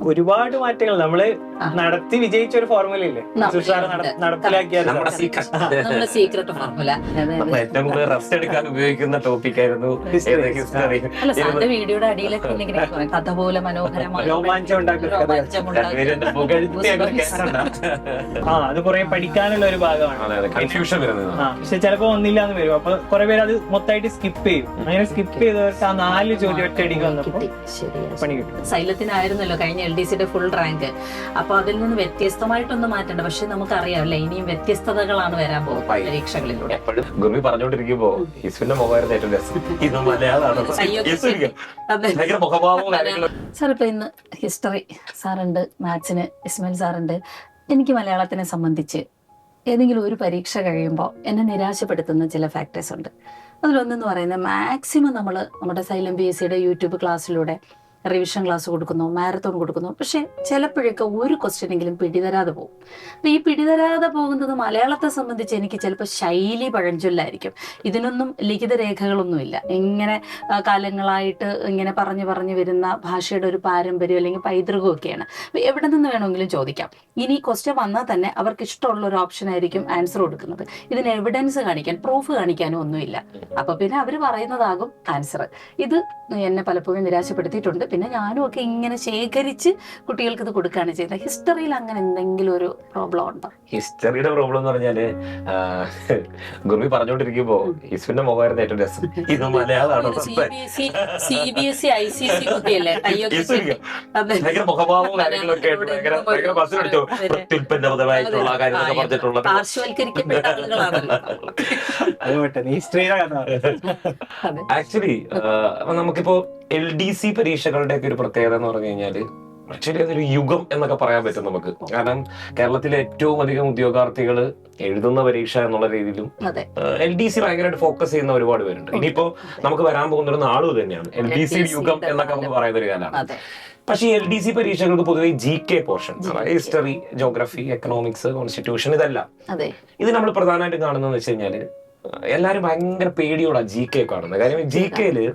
ഒരുപാട് മാറ്റങ്ങൾ നമ്മള് നടത്തി വിജയിച്ച ഒരു ഫോർമുല ഇല്ലേ നടപ്പിലാക്കിയ സീക്രട്ട് ഫോർമുല. ഏറ്റവും കൂടുതൽ റെസ്റ്റ് എടുക്കാൻ ഉപയോഗിക്കുന്ന ടോപ്പിക് ആയിരുന്നു ഹിസ്റ്ററി. വീഡിയോയുടെ അടിയിലൊക്കെ കഥ പോലെ മനോഹരമായ രോമാഞ്ചം അത് കുറെ പഠിക്കാനുള്ള ഒരു ഭാഗമാണ്. കൺഫ്യൂഷൻ വരുന്നത്. പക്ഷെ ചിലപ്പോ ഒന്നില്ലാന്ന് വരും. അപ്പൊ കുറെ പേര് അത് മൊത്തമായിട്ട് സ്കിപ്പ് ചെയ്യും. അങ്ങനെ സ്കിപ്പ് ചെയ്തവർക്ക് ആ 4 ചോദ്യം ഒറ്റയടിക്ക് വന്നപ്പോ പണി കിട്ടും. സൈലത്തിനായിരുന്നല്ലോ കഴിഞ്ഞ LDCയുടെ ഫുൾ റാങ്ക്. അപ്പൊ അതിൽ നിന്ന് വ്യത്യസ്തമായിട്ടൊന്നും മാറ്റണ്ട. പക്ഷെ നമുക്കറിയാമല്ലേ ഇനിയും വ്യത്യസ്തതകളാണ് വരാൻ പോകുന്നത് പരീക്ഷകളിലൂടെ. എപ്പോഴും ഗുരുവി പറഞ്ഞോണ്ടിരിക്കുമ്പോ ഹിസ്ബിന്റെ മുഖമായിരുന്നു ഏറ്റവും രസം. ഇത് മലയാളമാണ്. സാർ ഇപ്പൊ ഇന്ന് ഹിസ്റ്ററി സാറുണ്ട്, മാത്സിന് ഇസ്മായിൽ സാറുണ്ട്. എനിക്ക് മലയാളത്തിനെ സംബന്ധിച്ച് ഏതെങ്കിലും ഒരു പരീക്ഷ കഴിയുമ്പോൾ എന്നെ നിരാശപ്പെടുത്തുന്ന ചില ഫാക്ടേഴ്സ് ഉണ്ട്. അതിലൊന്നെന്ന് പറയുന്നത് മാക്സിമം നമ്മൾ നമ്മുടെ സൈലം PSCയുടെ യൂട്യൂബ് ക്ലാസ്സിലൂടെ റിവിഷൻ ക്ലാസ് കൊടുക്കുന്നു, മാരത്തോൺ കൊടുക്കുന്നു. പക്ഷെ ചിലപ്പോഴൊക്കെ ഒരു ക്വസ്റ്റ്യനെങ്കിലും പിടിതരാതെ പോകും. അപ്പം ഈ പിടിതരാതെ പോകുന്നത് മലയാളത്തെ സംബന്ധിച്ച് എനിക്ക് ചിലപ്പോൾ ശൈലി പഴഞ്ചൊല്ലായിരിക്കും. ഇതിനൊന്നും ലിഖിത രേഖകളൊന്നുമില്ല. ഇങ്ങനെ കാലങ്ങളായിട്ട് ഇങ്ങനെ പറഞ്ഞു വരുന്ന ഭാഷയുടെ ഒരു പാരമ്പര്യം അല്ലെങ്കിൽ പൈതൃകമൊക്കെയാണ്. അപ്പം എവിടെ നിന്ന് വേണമെങ്കിലും ചോദിക്കാം. ഇനി ക്വസ്റ്റ്യൻ വന്നാൽ തന്നെ അവർക്ക് ഇഷ്ടമുള്ള ഒരു ഓപ്ഷൻ ആയിരിക്കും ആൻസർ കൊടുക്കുന്നത്. ഇതിന് എവിഡൻസ് കാണിക്കാൻ, പ്രൂഫ് കാണിക്കാനും ഒന്നുമില്ല. അപ്പൊ പിന്നെ അവർ പറയുന്നതാകും ആൻസർ. ഇത് എന്നെ പലപ്പോഴും നിരാശപ്പെടുത്തിയിട്ടുണ്ട്. പിന്നെ ഞാനും ഒക്കെ ഇങ്ങനെ ശേഖരിച്ച് കുട്ടികൾക്ക് ഇത് കൊടുക്കുകയാണ് ചെയ്യുന്നത്. ഹിസ്റ്ററിയിൽ അങ്ങനെ എന്തെങ്കിലും ഒരു പ്രോബ്ലം ഉണ്ടോ? ഹിസ്റ്ററിയുടെ പ്രോബ്ലം എന്ന് പറഞ്ഞാല് ഗുരുവി പറഞ്ഞോണ്ടിരിക്കുമ്പോ ഹിസ്ബിന്റെ മുഖമായിരുന്നു ഏറ്റവും രസം. ഇത് മലയാളമാണ്. CBSE ICC കുട്ടിയല്ലേ? ഭയങ്കര മുഖഭാവവും കാര്യങ്ങളൊക്കെ ഭയങ്കര ബസ്സിലടിച്ചോ പ്രത്യുൽപ്പന്നപരമായിട്ടുള്ള കാര്യങ്ങളൊക്കെ പറഞ്ഞിട്ടുള്ളത്. പാർശ്വവൽക്കരിക്കപ്പെട്ട ആളുകളാണല്ലോ. ആക്ച്വലി നമുക്കിപ്പോ LDC പരീക്ഷകളുടെ ഒക്കെ ഒരു പ്രത്യേകത എന്ന് പറഞ്ഞു കഴിഞ്ഞാല് ആക്ച്വലി അതൊരു യുഗം എന്നൊക്കെ പറയാൻ പറ്റും നമുക്ക്. കാരണം കേരളത്തിലെ ഏറ്റവും അധികം ഉദ്യോഗാർത്ഥികൾ എഴുതുന്ന പരീക്ഷ എന്നുള്ള രീതിയിലും LDC ഭയങ്കരമായിട്ട് ഫോക്കസ് ചെയ്യുന്ന ഒരുപാട് പേരുണ്ട്. ഇനിയിപ്പോ നമുക്ക് വരാൻ പോകുന്ന ഒരു നാളും തന്നെയാണ് LDC യുഗം എന്നൊക്കെ നമുക്ക് പറയുന്ന ഒരു കാലമാണ്. പക്ഷേ ഈ LDC പരീക്ഷകൾക്ക് പൊതുവെ GK portion, history, geography, economics, constitution, ഇതെല്ലാം ഇത് നമ്മൾ പ്രധാനമായിട്ട് കാണുന്നതെന്ന് വെച്ച് കഴിഞ്ഞാല് എല്ലാരും ഭയങ്കര പേടിയോടാ GK കാണുന്നത്. കാര്യം GKയില്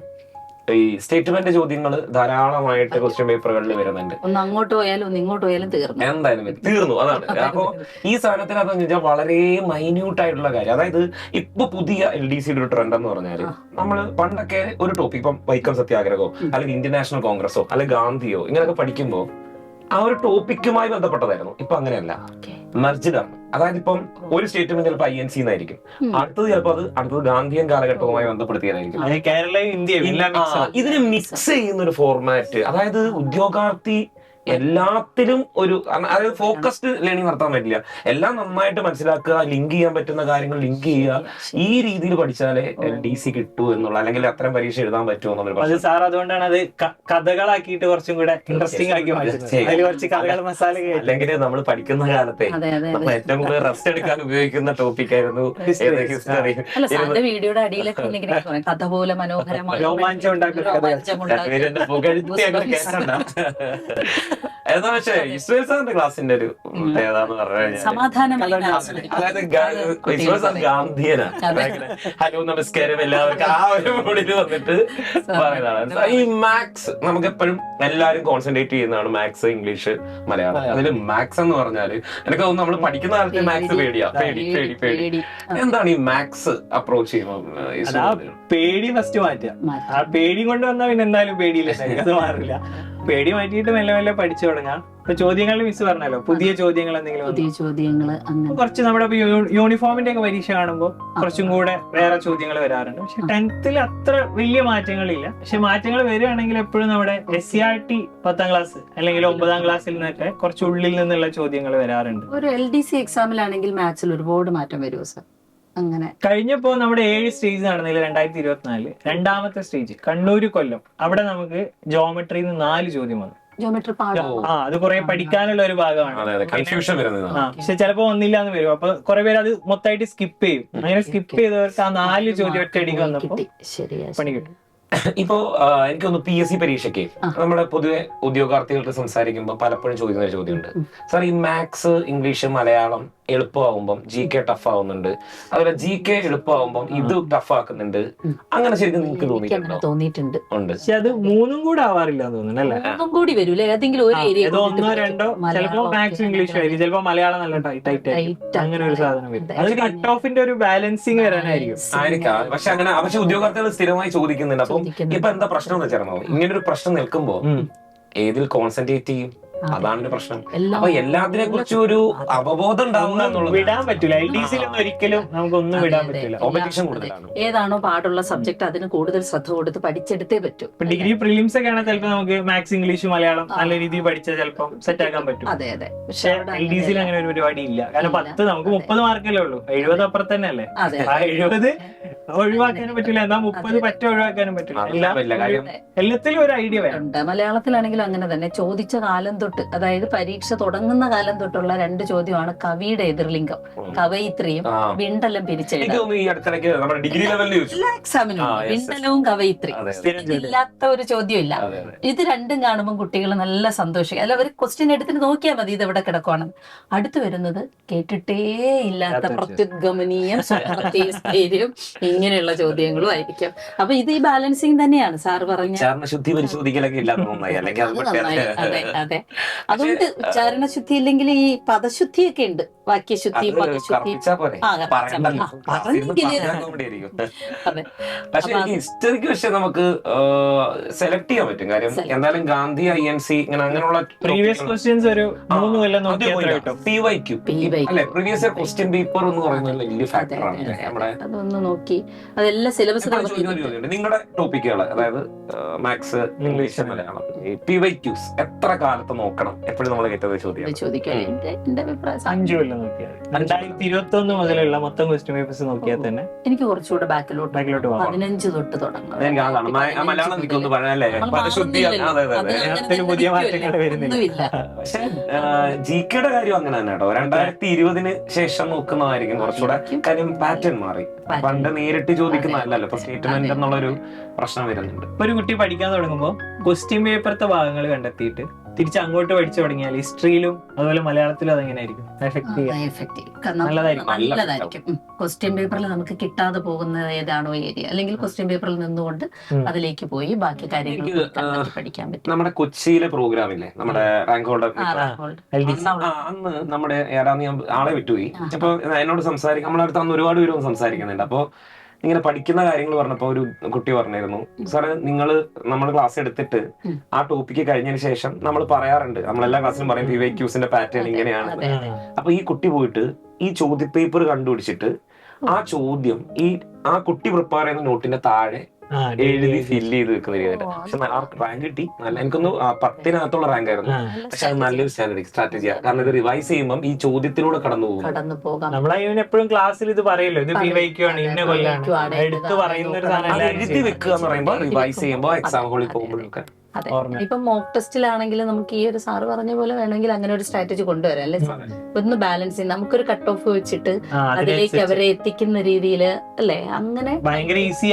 ഈ സ്റ്റേറ്റ്മെന്റ് ചോദ്യങ്ങൾ ധാരാളമായിട്ട് ക്വസ്റ്റ്യൻ പേപ്പറുകളിൽ വരുന്നുണ്ട്. ഒന്ന് അങ്ങോട്ട് പോയാലും ഒന്ന് ഇങ്ങോട്ട് പോയാലും എന്തായാലും തീർന്നു. അതാണ്. അപ്പൊ ഈ സാധനത്തിനകത്ത് വെച്ചാൽ വളരെ മൈന്യൂട്ട് ആയിട്ടുള്ള കാര്യം. അതായത് ഇപ്പൊ പുതിയ LDCയുടെ ഒരു ട്രെൻഡ് എന്ന് പറഞ്ഞാല് നമ്മള് പണ്ടൊക്കെ ഒരു ടോപ്പിക്, ഇപ്പം വൈക്കം സത്യാഗ്രഹമോ അല്ലെങ്കിൽ ഇന്ത്യൻ നാഷണൽ കോൺഗ്രസോ അല്ലെങ്കിൽ ഗാന്ധിയോ ഇങ്ങനെയൊക്കെ പഠിക്കുമ്പോ ആ ഒരു ടോപ്പിക്കുമായി ബന്ധപ്പെട്ടതായിരുന്നു. ഇപ്പൊ അങ്ങനെയല്ല, മെർജ്ഡ് ആണ്. അതായത് ഇപ്പം ഒരു സ്റ്റേറ്റ്മെന്റ് ചിലപ്പോൾ INC എന്നായിരിക്കും, അടുത്തത് ചിലപ്പോൾ അടുത്തത് ഗാന്ധിയൻ കാലഘട്ടവുമായി ബന്ധപ്പെടുത്തിയതായിരിക്കും. ഇതിന് മിക്സ് ചെയ്യുന്ന ഒരു ഫോർമാറ്റ്. അതായത് ഉദ്യോഗാർത്ഥി എല്ലാത്തിലും ഒരു, അതായത് ഫോക്കസ്ഡ് ലേണിംഗ് നടത്താൻ പറ്റില്ല. എല്ലാം നന്നായിട്ട് മനസ്സിലാക്കുക, ലിങ്ക് ചെയ്യാൻ പറ്റുന്ന കാര്യങ്ങൾ ലിങ്ക് ചെയ്യുക. ഈ രീതിയിൽ പഠിച്ചാലേ LDC കിട്ടൂ എന്നുള്ള, അല്ലെങ്കിൽ അത്തരം പരീക്ഷ എഴുതാൻ പറ്റുമോ എന്നുള്ളൊരു. സാർ അതുകൊണ്ടാണ് അത് കഥകളാക്കിയിട്ട് കുറച്ചും കൂടെ ഇൻട്രസ്റ്റിംഗ് ആക്കി അല്ലെങ്കിൽ നമ്മൾ പഠിക്കുന്ന കാലത്തെ നമ്മൾ ഏറ്റവും കൂടുതൽ റെസ്റ്റ് എടുക്കാൻ ഉപയോഗിക്കുന്ന ടോപ്പിക് ആയിരുന്നു ഹിസ്റ്ററി. വീഡിയോയുടെ അടിയിലൊക്കെ കഥ പോലെ മനോഹരമായ രോമാഞ്ചം എന്താ പക്ഷേ ഇസ്മായിൽ സാറിന്റെ ക്ലാസിന്റെ ഒരു പ്രത്യേകത എന്ന് പറഞ്ഞു അതായത് ഇസ്മായിൽ സാർ ഗാന്ധിയനാണ്. ഹലോ നമസ്കാരം എല്ലാവർക്കും ആ ഒരു മൂഡിൽ വന്നിട്ട് പറയുന്നതാണ്. ഈ മാത്സ് നമുക്ക് എപ്പോഴും എല്ലാവരും കോൺസെൻട്രേറ്റ് ചെയ്യുന്നതാണ്, മാത്സ്, ഇംഗ്ലീഷ്, മലയാളം. അതില് മാത്സ് എന്ന് പറഞ്ഞാല് എനിക്ക് തോന്നുന്നു നമ്മൾ പഠിക്കുന്ന കാലത്ത് മാത്സ് പേടിയാ. പേടി. എന്താണ് ഈ മാത്സ് അപ്രോച്ച് ചെയ്യുമ്പോൾ? പേടി ഫസ്റ്റ് മാറ്റുക. ആ പേടി കൊണ്ട് വന്നാൽ പിന്നെ എന്തായാലും പേടിയില്ല, അത് മാറില്ല. പേടി മാറ്റിയിട്ട് മെല്ലെ മെല്ലെ പഠിച്ചു തുടങ്ങാം. ഇപ്പൊ ചോദ്യങ്ങൾ മിസ് പറഞ്ഞല്ലോ, പുതിയ ചോദ്യങ്ങൾ എന്തെങ്കിലും കുറച്ച് നമ്മുടെ യൂണിഫോമിന്റെ ഒക്കെ പരീക്ഷ കാണുമ്പോൾ കുറച്ചും കൂടെ വേറെ ചോദ്യങ്ങൾ വരാറുണ്ട്. പക്ഷെ 10th അത്ര വലിയ മാറ്റങ്ങളില്ല. പക്ഷെ മാറ്റങ്ങൾ വരികയാണെങ്കിൽ എപ്പോഴും നമ്മുടെ SCRT 10ാം ക്ലാസ് അല്ലെങ്കിൽ 9ാം ക്ലാസ്സിൽ നിന്നൊക്കെ കുറച്ച് ഉള്ളിൽ നിന്നുള്ള ചോദ്യങ്ങൾ വരാറുണ്ട്. ഒരു LDC എക്സാമിലാണെങ്കിൽ മാത്സിൽ ഒരുപാട് മാറ്റം വരുമോ സാർ? അങ്ങനെ കഴിഞ്ഞപ്പോ നമ്മുടെ 7 സ്റ്റേജ് നടന്നില്ല 2024. രണ്ടാമത്തെ സ്റ്റേജ് കണ്ണൂര്, കൊല്ലം. അവിടെ നമുക്ക് ജോമെട്രിയിൽ നിന്ന് 4 ചോദ്യം വന്നു. അത് കുറെ പഠിക്കാനുള്ള ഒരു ഭാഗമാണ്. കൺഫ്യൂഷൻ വരുന്നത്. പക്ഷെ ചിലപ്പോ ഒന്നില്ലാന്ന് വരും. അപ്പൊ കുറെ പേര് അത് മൊത്തമായിട്ട് സ്കിപ്പ് ചെയ്യും. അങ്ങനെ സ്കിപ്പ് ചെയ്തവർക്ക് ആ 4 ചോദ്യം ഒറ്റയടിക്ക് വന്നപ്പോ പണി കിട്ടും. ഇപ്പോ എനിക്കൊന്ന് PSC പരീക്ഷയ്ക്ക് നമ്മുടെ പൊതുവെ ഉദ്യോഗാർത്ഥികൾക്ക് സംസാരിക്കുമ്പോൾ പലപ്പോഴും ചോദിക്കുന്ന ഒരു ചോദ്യമുണ്ട്. സാർ, ഈ മാത്സ്, ഇംഗ്ലീഷ്, മലയാളം എളുപ്പമാകുമ്പം GK ടഫ് ആവുന്നുണ്ട്, അതുപോലെ GK എളുപ്പമാകുമ്പം ഇത് ടഫ് ആക്കുന്നുണ്ട്. അങ്ങനെ ശരിക്കും നിങ്ങൾക്ക് തോന്നിയിട്ടുണ്ട്. ഉണ്ട്. പക്ഷെ അത് മൂന്നും കൂടെ ആവാറില്ല തോന്നുന്നു അല്ലേ? മൂന്നും കൂടി വരൂല, ഏതെങ്കിലും ഒരു ഏരിയ ഒന്നോ രണ്ടോ, ചിലപ്പോ മാത്സ് ഇംഗ്ലീഷ് ആയിരിക്കും, ചിലപ്പോ മലയാളം നല്ല ടൈറ്റ് ആയിരിക്കും, അങ്ങനെ ഒരു സാധനം വരും. അത് കട്ട് ഓഫിന്റെ ഒരു ബാലൻസിങ് വരാനായിരിക്കും. പക്ഷെ അങ്ങനെ പക്ഷെ ഉദ്യോഗാർത്ഥികൾ സ്ഥിരമായി ചോദിക്കുന്നുണ്ട്. അപ്പം ഇപ്പൊ എന്താ പ്രശ്നം എന്ന് വെച്ചാൽ ഇങ്ങനെ ഒരു പ്രശ്നം നിൽക്കുമ്പോ ഏതിൽ കോൺസെൻട്രേറ്റ് ചെയ്യും, അതാണ് ഒരു പ്രശ്നം. അപ്പൊ എല്ലാത്തിനെ കുറിച്ചും ഒരു അവബോധം ഉണ്ടാവുക എന്നുള്ളത് വിടാൻ പറ്റൂല. LDCയിലൊന്നും ഒരിക്കലും നമുക്കൊന്നും വിടാൻ പറ്റില്ല. കോമ്പറ്റീഷൻ കൂടുതലാണ്. ഏതാണോ പാടുള്ള സബ്ജക്ട് അതിന് കൂടുതൽ ശ്രദ്ധ കൊടുത്ത് പഠിച്ചെടുത്തേ പറ്റൂ. ഇപ്പൊ ഡിഗ്രി പ്രിലിംസ് ഒക്കെ ആണെങ്കിൽ ചിലപ്പോൾ നമുക്ക് മാത്സ് ഇംഗ്ലീഷ് മലയാളം നല്ല രീതിയിൽ പഠിച്ചാൽ ചിലപ്പോൾ സെറ്റ് ആക്കാൻ പറ്റും. അതെ അതെ. പക്ഷെ LDCയിൽ അങ്ങനെ ഒരു പരിപാടി ഇല്ല. കാരണം 10 നമുക്ക് 30 മാർക്കല്ലേ ഉള്ളൂ, 70 അപ്പുറത്ത് തന്നെ അല്ലേ. ആ 70 ഒഴിവാക്കാനും പറ്റില്ല, എന്നാ 30 പറ്റ ഒഴിവാക്കാനും പറ്റില്ല. എല്ലാത്തിലും ഒരു ഐഡിയ വേണം. മലയാളത്തിലാണെങ്കിലും അങ്ങനെ തന്നെ. ചോദിച്ച കാലം തൊട്ട്, അതായത് പരീക്ഷ തുടങ്ങുന്ന കാലം തൊട്ടുള്ള 2 ചോദ്യമാണ് കവിയുടെ എതിർലിംഗം, കവയിത്രിയും വിണ്ടലം പിരിച്ചെഴുതാം. എല്ലാ എക്സാമിനും വിണ്ടലവും കവയിത്രി ഇല്ലാത്ത ഒരു ചോദ്യം ഇല്ല. ഇത് രണ്ടും കാണുമ്പോൾ കുട്ടികൾ നല്ല സന്തോഷിക്കും. അല്ല, ഒരു ക്വസ്റ്റ്യൻ എടുത്തിട്ട് നോക്കിയാൽ മതി ഇത് എവിടെ കിടക്കുവാണ്. അടുത്ത് വരുന്നത് കേട്ടിട്ടേ ഇല്ലാത്ത പ്രത്യുദ്ഗമനീയം, സ്ഥൈര്യം, ഇങ്ങനെയുള്ള ചോദ്യങ്ങളും ആയിരിക്കും. അപ്പൊ ഇത് ഈ ബാലൻസിങ് തന്നെയാണ് സാറ് പറഞ്ഞ. അതെ അതെ. അതുകൊണ്ട് ഉച്ചാരണശുദ്ധി ഇല്ലെങ്കിൽ ഈ പദശുദ്ധിയൊക്കെ ഉണ്ട്, വാക്യശുദ്ധി, പദശുദ്ധി. പക്ഷെ ഹിസ്റ്ററിക്ക് പക്ഷെ നമുക്ക് സെലക്ട് ചെയ്യാൻ പറ്റും. കാര്യം എന്തായാലും ഗാന്ധി, INC ഇങ്ങനെ അങ്ങനെയുള്ള പ്രീവിയസ് ക്വസ്റ്റ്യൻസ് ഒരു 3 കൊല്ലം PYQ അല്ലെ, പ്രീവിയസ് ഇയർ ക്വസ്റ്റ്യൻ പേപ്പർ എന്ന് പറയുന്നത് വലിയ ഫാക്ടറാണ് നമ്മുടെ. അതൊന്ന് നോക്കി അതെല്ലാം സിലബസ്. നിങ്ങളുടെ ടോപ്പിക്കുകൾ, അതായത് മാത്സ്, ഇംഗ്ലീഷ്, മലയാളം, PYQs എത്ര കാലത്ത് നോക്കണം? എപ്പോഴും നമ്മൾ കേട്ടത് ചോദിക്കാം. 5 കൊല്ലം നോക്കിയാൽ 2021 മുതലുള്ള മൊത്തം ക്വസ്റ്റ്യൻ പേപ്പേഴ്സ് നോക്കിയാൽ തന്നെ എനിക്ക് കുറച്ചുകൂടെ ബാക്കിലോട്ട് 15 തൊട്ട് തുടങ്ങാം. മലയാളം പുതിയ മാറ്റങ്ങൾ വരുന്നില്ല. പക്ഷെ GKയുടെ കാര്യം അങ്ങനെ തന്നെ കേട്ടോ. 2020 ശേഷം നോക്കുന്നതായിരിക്കും കുറച്ചുകൂടെ. കാര്യം പാറ്റേൺ മാറി. പണ്ട് നേരിട്ട് ചോദിക്കുന്നതല്ലല്ലോ, ഇപ്പൊ സ്റ്റേറ്റ്മെന്റ് എന്നുള്ളൊരു പ്രശ്നം വരുന്നുണ്ട്. ഒരു കുട്ടി പഠിക്കാൻ തുടങ്ങുമ്പോൾ ക്വസ്റ്റ്യൻ പേപ്പറത്തെ ഭാഗങ്ങൾ കണ്ടെത്തിയിട്ട് തിരിച്ച് അങ്ങോട്ട് പഠിച്ചു തുടങ്ങിയാൽ ഹിസ്റ്ററിയിലും അതുപോലെ മലയാളത്തിലും അതെങ്ങനെയായിരിക്കും നല്ലതായിരിക്കും. ക്വസ്റ്റ്യൻ പേപ്പറിൽ നമുക്ക് കിട്ടാതെ പോകുന്ന ഏതാണോ ഏരിയ, അല്ലെങ്കിൽ ക്വസ്റ്റ്യൻ പേപ്പറിൽ നിന്നുകൊണ്ട് അതിലേക്ക് പോയി ബാക്കി കാര്യങ്ങൾ പഠിക്കാൻ പറ്റും. നമ്മുടെ കൊച്ചിയിലെ പ്രോഗ്രാമില്ലേ, നമ്മുടെ റാങ്ക് ഹോൾഡർ, അന്ന് നമ്മുടെ ആളെ വിട്ടുപോയി. അപ്പൊ എന്നോട് സംസാരിക്കാൻ നമ്മളടുത്ത് അന്ന് ഒരുപാട് പേര് സംസാരിക്കുന്നുണ്ട്. അപ്പൊ ഇങ്ങനെ പഠിക്കുന്ന കാര്യങ്ങൾ പറഞ്ഞപ്പോ ഒരു കുട്ടി പറഞ്ഞിരുന്നു, സാറേ നിങ്ങൾ ക്ലാസ് എടുത്തിട്ട് ആ ടോപ്പിക്ക് കഴിഞ്ഞതിന് ശേഷം നമ്മൾ പറയാറുണ്ട്, നമ്മളെല്ലാ ക്ലാസ്സിലും പറയും PYQs പാറ്റേൺ ഇങ്ങനെയാണ്. അപ്പൊ ഈ കുട്ടി പോയിട്ട് ഈ ചോദ്യപേപ്പർ കണ്ടുപിടിച്ചിട്ട് ആ ചോദ്യം ആ കുട്ടി പ്രിപ്പയർ ചെയ്യുന്ന നോട്ടിന്റെ താഴെ എഴുതി ഫില്ല് ചെയ്ത് വെക്കുന്ന രീതിയായിട്ട്. പക്ഷെ റാങ്ക് കിട്ടി. നല്ല, എനിക്കൊന്ന് 10-നകത്തുള്ള റാങ്ക് ആയിരുന്നു. പക്ഷെ അത് നല്ലൊരു സ്ട്രാറ്റജിയാണ്. കാരണം ഇത് റിവൈസ് ചെയ്യുമ്പോൾ ഈ ചോദ്യത്തിലൂടെ കടന്നു പോകും. നമ്മളതിന് എപ്പോഴും ക്ലാസ്സിൽ ഇത് പറയല്ലോ, ഇത് PYQ ആണ്, ഇന്ന കൊല്ലാണ് എടുത്ത് പറയുന്ന ഒരു സാധനം. എഴുതി വെക്കുക എന്ന് പറയുമ്പോൾ റിവൈസ് ചെയ്യുമ്പോൾ എക്സാം ഹോളിൽ പോകുമ്പോഴൊക്കെ. അതെ, ഇപ്പൊ മോക്ക് ടെസ്റ്റിലാണെങ്കിൽ നമുക്ക് ഈ ഒരു സാറ് പറഞ്ഞ പോലെ വേണമെങ്കിൽ അങ്ങനെ ഒരു സ്ട്രാറ്റജി കൊണ്ടുവരാം അല്ലെ. ഒന്ന് ബാലൻസ് ചെയ്യും, നമുക്കൊരു കട്ട് ഓഫ് വെച്ചിട്ട് അതിലേക്ക് അവരെ എത്തിക്കുന്ന രീതിയിൽ അല്ലെ. അങ്ങനെ ഭയങ്കര ഈസി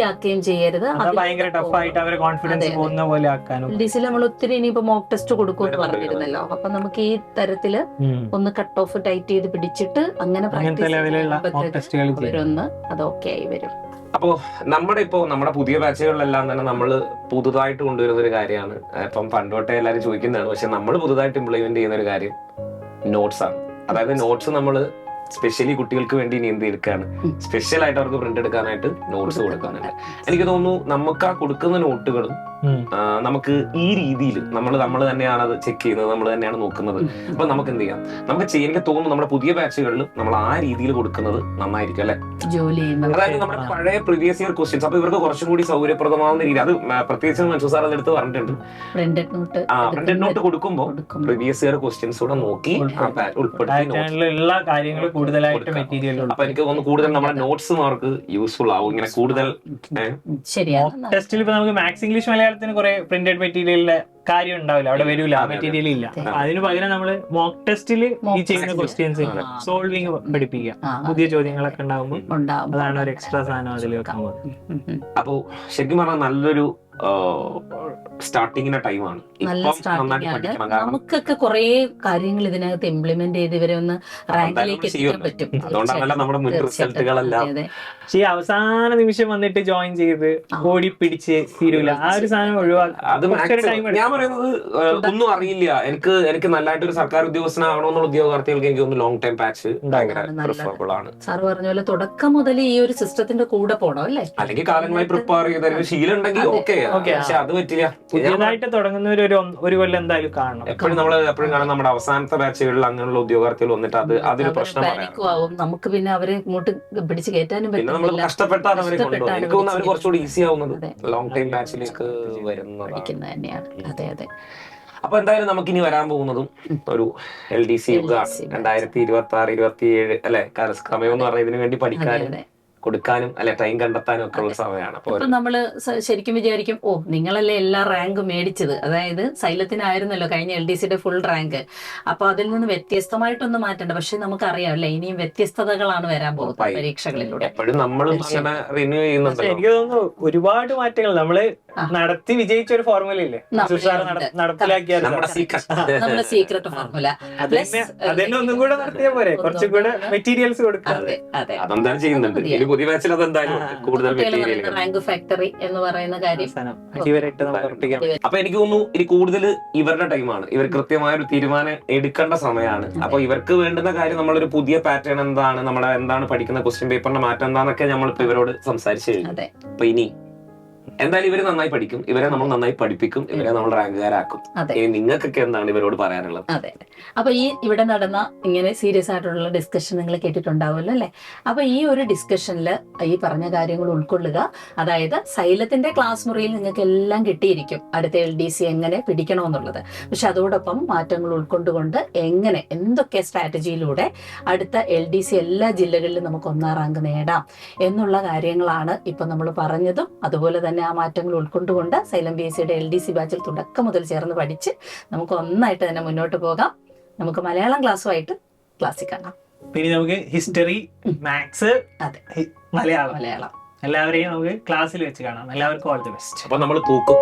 ആക്കുകയും ചെയ്യരുത്, ഭയങ്കര ടഫ് ആയിട്ട് അവരെ കോൺഫിഡൻസ് പോകുന്ന പോലെ ആക്കാനും. ഡിസിൽ നമ്മൾ ഒത്തിരി ഇനിയിപ്പോ മോക്ക് ടെസ്റ്റ് കൊടുക്കുമെന്ന് പറഞ്ഞിരുന്നല്ലോ. അപ്പൊ നമുക്ക് ഈ തരത്തില് ഒന്ന് കട്ട് ഓഫ് ടൈറ്റ് ചെയ്ത് പിടിച്ചിട്ട് അങ്ങനെ അവരൊന്ന് അത് ഓക്കെ ആയി വരും. അപ്പോ നമ്മുടെ പുതിയ ബാച്ചുകളിലെല്ലാം തന്നെ നമ്മൾ പുതുതായിട്ട് കൊണ്ടുവരുന്ന ഒരു കാര്യമാണ്. ഇപ്പം പണ്ടോട്ടെ എല്ലാവരും ചോദിക്കുന്നതാണ്, പക്ഷെ നമ്മൾ പുതുതായിട്ട് ഇംപ്ലിമെന്റ് ചെയ്യുന്ന ഒരു കാര്യം നോട്ട്സ് ആണ്. അതായത് നോട്ട്സ് നമ്മൾ സ്പെഷ്യലി കുട്ടികൾക്ക് വേണ്ടി ഇനി എന്ത് എടുക്കാണ്, സ്പെഷ്യൽ ആയിട്ട് അവർക്ക് പ്രിന്റ് എടുക്കാനായിട്ട് നോട്ട്സ് കൊടുക്കാനുണ്ട്. എനിക്ക് തോന്നുന്നു നമുക്ക് ആ കൊടുക്കുന്ന നോട്ടുകളും നമുക്ക് ഈ രീതിയിൽ നമ്മൾ തന്നെയാണ് അത് ചെക്ക് ചെയ്യുന്നത്, നമ്മൾ തന്നെയാണ് നോക്കുന്നത്. അപ്പൊ നമുക്ക് എന്ത് ചെയ്യാം, എനിക്ക് തോന്നുന്നു നമ്മുടെ പുതിയ ബാച്ചുകളിൽ നമ്മൾ ആ രീതിയിൽ കൊടുക്കുന്നത് നന്നായിരിക്കും അല്ലെ. അതായത് നമ്മുടെ പഴയ പ്രീവിയസ് ഇയർ ക്വസ്റ്റ്യൻസ് അപ്പൊ ഇവർക്ക് കുറച്ചും കൂടി സൗകര്യപ്രദമാവുന്ന രീതി. അത് പ്രത്യേകിച്ച് മൻസൂർ സാർ അതെടുത്ത് പറഞ്ഞിട്ടുണ്ട്. പ്രിന്റഡ് നോട്ട് കൊടുക്കുമ്പോൾ പ്രീവിയസ് ഇയർ ക്വസ്റ്റ്യൻസ് കൂടെ നോക്കി ഉൾപ്പെടുത്തി കൂടുതലായിട്ട് മെറ്റീരിയൽ. അപ്പൊ എനിക്ക് തോന്നുന്നു കൂടുതൽ നമ്മുടെ നോട്ട്സും അവർക്ക് യൂസ്ഫുൾ ആവും. ഇങ്ങനെ കൂടുതൽ ടെസ്റ്റിൽ ഇപ്പൊ നമുക്ക് മാത്സ് ഇംഗ്ലീഷ് മലയാളത്തിന് കുറെ പ്രിന്റഡ് മെറ്റീരിയലിന്റെ കാര്യം ഉണ്ടാവില്ല, അവിടെ വരൂല, മെറ്റീരിയൽ ഇല്ല. അതിന് പകരം നമ്മള് മോക്ക് ടെസ്റ്റിൽ ഈ ചെയ്യുന്ന ക്വസ്റ്റ്യൻസ് സോൾവിങ് പഠിപ്പിക്കുക. പുതിയ ചോദ്യങ്ങളൊക്കെ ഉണ്ടാവുമ്പോൾ അതാണ് ഒരു എക്സ്ട്രാ സാധനം അതിൽ വെക്കാൻ പോകുന്നത്. അപ്പൊ ശരിക്കും പറഞ്ഞാൽ നല്ലൊരു സ്റ്റാർട്ടിങ്ങിന്റെ ടൈമാണ്. നല്ല സ്റ്റാർട്ടിംഗ് ആണ്. നമുക്കൊക്കെ കുറെ കാര്യങ്ങൾ ഇതിനകത്ത് ഇംപ്ലിമെന്റ് ചെയ്ത് ഇവരെ ഒന്ന് റാങ്കിലേക്ക് എത്തിക്കാൻ പറ്റും. അതുകൊണ്ടാണല്ലോ നമ്മുടെ മുൻ റിസൾട്ടുകളെല്ലാം. പക്ഷേ ഈ അവസാന നിമിഷം വന്നിട്ട് ജോയിൻ ചെയ്ത് ഓടി പിടിച്ച് തീരൂല, ആ ഒരു സാധനം ഒഴിവാക്കാം. ഞാൻ പറയുന്നത് ഒന്നും അറിയില്ല, എനിക്ക് നല്ലതായിട്ട് ഒരു സർക്കാർ ഉദ്യോഗസ്ഥനാകണമെന്നുള്ള ഉദ്യോഗാർത്ഥികൾക്ക് എനിക്ക് ഒന്ന് ലോങ് ടൈം പാച്ച് ഭയങ്കര പ്രിഫറബിൾ ആണ്. സാർ പറഞ്ഞ പോലെ തുടക്കം മുതൽ ഈ ഒരു സിസ്റ്റത്തിന്റെ കൂടെ പോകണം അല്ലേ, അല്ലെങ്കിൽ കാലങ്ങളായി പ്രിപ്പയർ ചെയ്ത ശീലം ഉണ്ടെങ്കിൽ ഓക്കെ. പക്ഷെ അത് പറ്റില്ല. പുതിയതായിട്ട് തുടങ്ങുന്നവർ ഒരു കൊല്ലം എന്തായാലും കാണണം. എപ്പോഴും കാണാൻ നമ്മുടെ അവസാനത്തെ ബാച്ചുകളിൽ അങ്ങനെയുള്ള ഉദ്യോഗാർത്ഥികൾ വന്നിട്ട് അതൊരു പ്രശ്നമാകും. നമുക്ക് പിന്നെ അവരെ ഇങ്ങോട്ട് പിടിച്ച് കയറ്റാനും പറ്റില്ല. നമ്മൾ കഷ്ടപ്പെട്ടാണ് അവരെ കൊണ്ടുപോകുന്നത്. എനിക്ക് തോന്നുന്നു അവർ കുറച്ചുകൂടി ഈസി ആവുന്നത് ലോങ് ടൈം ബാച്ചിലേക്ക് വരുന്നത് തന്നെയാണ്. അതെ അതെ. അപ്പൊ എന്തായാലും നമുക്ക് ഇനി വരാൻ പോകുന്നതും ഒരു LDC 2026-27 അല്ലെ, സമയം എന്ന് പറഞ്ഞാൽ ഇതിനു വേണ്ടി പഠിക്കാനും കൊടുക്കാനും അല്ലെ ടൈം കണ്ടെത്താനും ഒക്കെ ഉള്ള സമയമാണ്. അപ്പൊ നമ്മള് ശരിക്കും വിചാരിക്കും, ഓ നിങ്ങളല്ലേ എല്ലാ റാങ്ക് മേടിച്ചത്, അതായത് സൈലത്തിനായിരുന്നല്ലോ കഴിഞ്ഞ LDCയുടെ ഫുൾ റാങ്ക്, അപ്പൊ അതിൽ നിന്ന് വ്യത്യസ്തമായിട്ടൊന്നും മാറ്റണ്ട. പക്ഷെ നമുക്കറിയാം അല്ലെ, ഇനിയും വ്യത്യസ്തതകളാണ് വരാൻ പോകുന്നത് പരീക്ഷകളിലൂടെ. എപ്പോഴും നമ്മൾ അങ്ങനെ റിന്യൂ ചെയ്യുന്നുണ്ട്. എനിക്ക് തോന്നുന്നു ഒരുപാട് മാറ്റങ്ങൾ നമ്മള് നടത്തി വിജയിച്ച ഒരു ഫോർമുല ഇല്ലേ, നടപ്പിലാക്കിയ നമ്മുടെ സീക്രട്ട് ഫോർമുല, അതെന്നെ ഒന്നും കൂടെ നടത്തിയാൽ പോരെ, കുറച്ചും കൂടെ മെറ്റീരിയൽസ് കൊടുക്കാതെ. അതെന്തായാലും ചെയ്യുന്നുണ്ട്. പുതിയ ബാച്ചിൽ അതെന്തായാലും കൂടുതൽ റാങ്ക് ഫാക്ടറി എന്ന് പറയുന്ന കാര്യം. അപ്പൊ എനിക്ക് തോന്നുന്നു ഇനി കൂടുതൽ ഇവരുടെ ടൈമാണ്, ഇവർ കൃത്യമായ ഒരു തീരുമാനം എടുക്കേണ്ട സമയമാണ്. അപ്പൊ ഇവർക്ക് വേണ്ടുന്ന കാര്യം നമ്മളൊരു പുതിയ പാറ്റേൺ എന്താണ്, നമ്മുടെ എന്താണ് പഠിക്കുന്ന ക്വസ്റ്റ്യൻ പേപ്പറിന്റെ മാറ്റം എന്താന്നൊക്കെ നമ്മളിപ്പോ ഇവരോട് സംസാരിച്ചു കഴിഞ്ഞു. അപ്പൊ ഇനി എന്തായാലും ഇവര് നന്നായി പഠിക്കും, ഇവരെ നമ്മൾ നന്നായി പഠിപ്പിക്കും, ഇവരെ നമ്മൾ റാങ്കുകാരാക്കും. ഇനി നിങ്ങൾക്കൊക്കെ എന്താണ് ഇവരോട് പറയാനുള്ളത്? അതെ, അപ്പൊ ഈ ഇവിടെ നടന്ന ഇങ്ങനെ സീരിയസ് ആയിട്ടുള്ള ഡിസ്കഷൻ നിങ്ങൾ കേട്ടിട്ടുണ്ടാവുമല്ലോ അല്ലെ. അപ്പൊ ഈ ഒരു ഡിസ്കഷനിൽ ഈ പറഞ്ഞ കാര്യങ്ങൾ ഉൾക്കൊള്ളുക. അതായത് സൈലത്തിന്റെ ക്ലാസ് മുറിയിൽ നിങ്ങൾക്ക് എല്ലാം കിട്ടിയിരിക്കും അടുത്ത LDC എങ്ങനെ പിടിക്കണമെന്നുള്ളത്. പക്ഷെ അതോടൊപ്പം മാറ്റങ്ങൾ ഉൾക്കൊണ്ടുകൊണ്ട് എങ്ങനെ എന്തൊക്കെ സ്ട്രാറ്റജിയിലൂടെ അടുത്ത LDC എല്ലാ ജില്ലകളിലും നമുക്ക് 1ാം റാങ്ക് നേടാം എന്നുള്ള കാര്യങ്ങളാണ് ഇപ്പൊ നമ്മൾ പറഞ്ഞതും. അതുപോലെ തന്നെ ആ മാറ്റങ്ങൾ ഉൾക്കൊണ്ടുകൊണ്ട് സൈലം PSCയുടെ LDC ബാച്ചിൽ തുടക്കം മുതൽ ചേർന്ന് പഠിച്ച് നമുക്ക് ഒന്നായിട്ട് തന്നെ മുന്നോട്ട് പോകാം. നമുക്ക് മലയാളം ക്ലാസ്സുമായിട്ട് ക്ലാസ്സിൽ കാണാം. പിന്നെ നമുക്ക് ഹിസ്റ്ററി, മാത്സ്, മലയാളം എല്ലാവരെയും നമുക്ക് ക്ലാസ്സിൽ വെച്ച് കാണാം. എല്ലാവർക്കും ഓൾ ദി ബെസ്റ്റ്. അപ്പൊ നമ്മൾ തൂക്കും.